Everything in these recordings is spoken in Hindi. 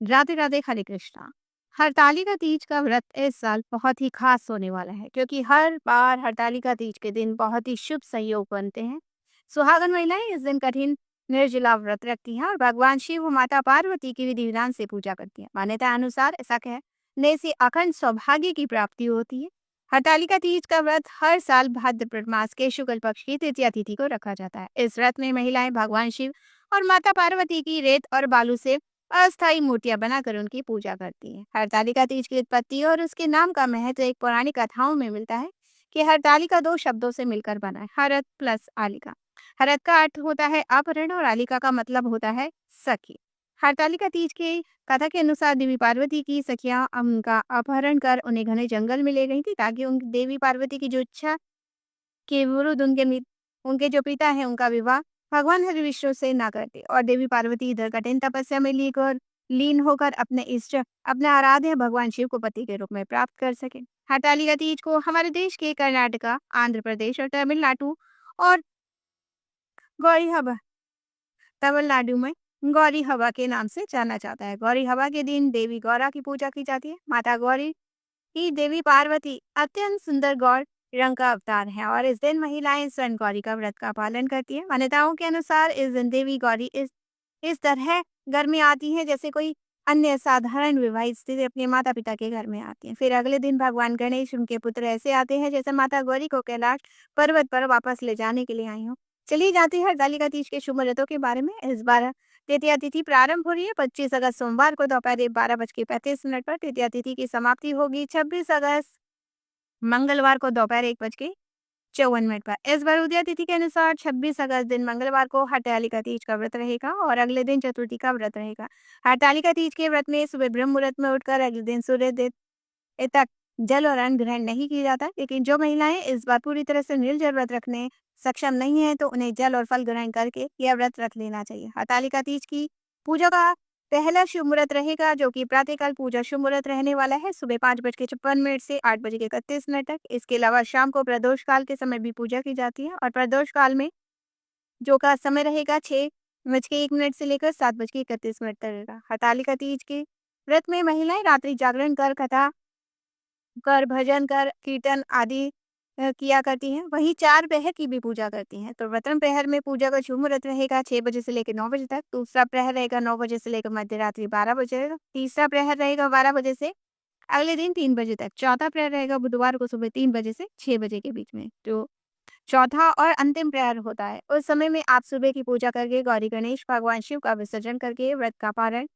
राधे राधे, हरे कृष्णा। हरतालिका तीज का व्रत इस साल बहुत ही खास होने वाला है क्योंकि हर बार हरतालिका तीज के दिन बहुत ही शुभ संयोग बनते हैं। सुहागन महिलाएं इस दिन कठिन निर्जला व्रत रखती हैं और भगवान शिव व माता पार्वती की विधि विधान से पूजा करती हैं। मान्यता अनुसार ऐसा कहने से अखंड सौभाग्य की प्राप्ति होती है। हरतालिका तीज का व्रत हर साल भाद्रपद मास के शुक्ल पक्ष की तृतीया तिथि को रखा जाता है। इस व्रत में महिलाएं भगवान शिव और माता पार्वती की रेत और बालू से अस्थायी मूर्तियां बनाकर उनकी पूजा करती हैं। हरतालिका तीज की उत्पत्ति और उसके नाम का महत्व एक पौराणिक कथाओं में मिलता है कि हरतालिका दो शब्दों से मिलकर बना है, हरत प्लस आलिका। हरत का अर्थ होता है अपहरण और आलिका का मतलब होता है सखी। हरतालिका तीज की कथा के अनुसार देवी पार्वती की सखियां उनका अपहरण कर उन्हें घने जंगल में ले गई थी ताकि उन देवी पार्वती की जो इच्छा के विरुद्ध उनके जो पिता है उनका विवाह भगवान हरि विष्णु से ना करते और देवी पार्वती इधर कठिन तपस्या में लेकर लीन होकर अपने इष्ट अपने आराध्य भगवान शिव को पति के रूप में प्राप्त कर सके। हरतालिका तीज को हमारे देश के कर्नाटका, आंध्र प्रदेश और तमिलनाडु और गौरी हवा तमिलनाडु में गौरी हवा के नाम से जाना जाता है। गौरी हवा के दिन देवी गौरा की पूजा की जाती है। माता गौरी की देवी पार्वती अत्यंत सुंदर गौर रंग का अवतार है और इस दिन महिलाएं स्वर्ण गौरी का व्रत का पालन करती हैं। मान्यताओं के अनुसार इस दिन देवी गौरी इस तरह घर में आती हैं जैसे कोई अन्य साधारण विवाहित स्त्री अपने माता पिता के घर में आती है। फिर अगले दिन भगवान गणेश उनके पुत्र ऐसे आते हैं जैसे माता गौरी को कैलाश पर्वत पर वापस ले जाने के लिए आई हो। चली जाती है हरतालिका तीज के शुभ मुहूर्तों के बारे में। इस बार तृतीया तिथि प्रारंभ हो रही है 25 अगस्त सोमवार को दोपहर 12:35 पर। तृतीया तिथि की समाप्ति होगी 26 अगस्त मंगलवार को दोपहर 1:54 पर। इस बार उदय तिथि के अनुसार 26 अगस्त दिन मंगलवार को हरतालिका तीज का व्रत रहेगा और अगले दिन चतुर्थी का व्रत रहेगा। हरतालिका तीज के व्रत में सुबह ब्रह्म मुहूर्त में उठकर अगले दिन सूर्योदय तक जल और अन्न ग्रहण नहीं किया जाता, लेकिन जो महिलाएं इस बार पूरी तरह से निर्जल व्रत रखने सक्षम नहीं है तो उन्हें जल और फल ग्रहण करके यह व्रत रख लेना चाहिए। हरतालिका तीज की पूजा का पहला शुभ मुहूर्त रहेगा जो कि प्रातःकाल पूजा शुभ मुहूर्त रहने वाला है सुबह 5:56 से 8:31 तक। इसके अलावा शाम को प्रदोष काल के समय भी पूजा की जाती है और प्रदोष काल में जो का समय रहेगा 6:01 से लेकर 7:31 तक रहेगा। हरतालिका तीज के व्रत में महिलाएं रात्रि जागरण कर कथा कर भजन कर कीर्तन आदि किया करती हैं। वहीं 4 प्रहर की भी पूजा करती हैं। तो प्रथम प्रहर में पूजा का शुभ मुहूर्त रहेगा 6 बजे से लेकर 9 बजे तक। दूसरा प्रहर रहेगा 9 बजे से लेकर मध्य रात्रि 12 बजे तक। तीसरा प्रहर रहेगा 12 बजे से अगले दिन 3 बजे तक। चौथा प्रहर रहेगा बुधवार को सुबह 3 बजे से 6 बजे के बीच में। जो चौथा और अंतिम प्रहर होता है उस समय में आप सुबह की पूजा करके गौरी गणेश भगवान शिव का विसर्जन करके व्रत का पारण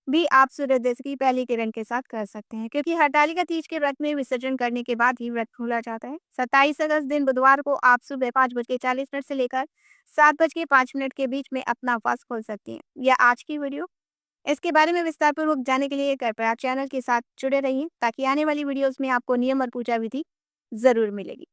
भी आप सूर्योदय की पहली किरण के साथ कर सकते हैं क्योंकि हरतालिका तीज के व्रत में विसर्जन करने के बाद ही व्रत खोला जाता है। 27 अगस्त दिन बुधवार को आप सुबह 5:40 से लेकर 7:05 के बीच में अपना उपवास खोल सकती हैं। यह आज की वीडियो। इसके बारे में विस्तार पूर्वक जानने के लिए कृपया चैनल के साथ जुड़े रहिए ताकि आने वाली वीडियोस में आपको नियम और पूजा विधि जरूर मिलेगी।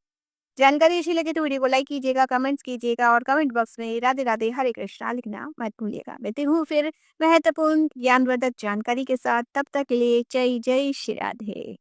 जानकारी अच्छी लगे तो वीडियो को लाइक कीजिएगा, कमेंट्स कीजिएगा और कमेंट बॉक्स में राधे राधे हरे कृष्णा लिखना मत भूलिएगा। मिलती हूँ फिर महत्वपूर्ण ज्ञानवर्धक जानकारी के साथ, तब तक के लिए जय जय श्री राधे।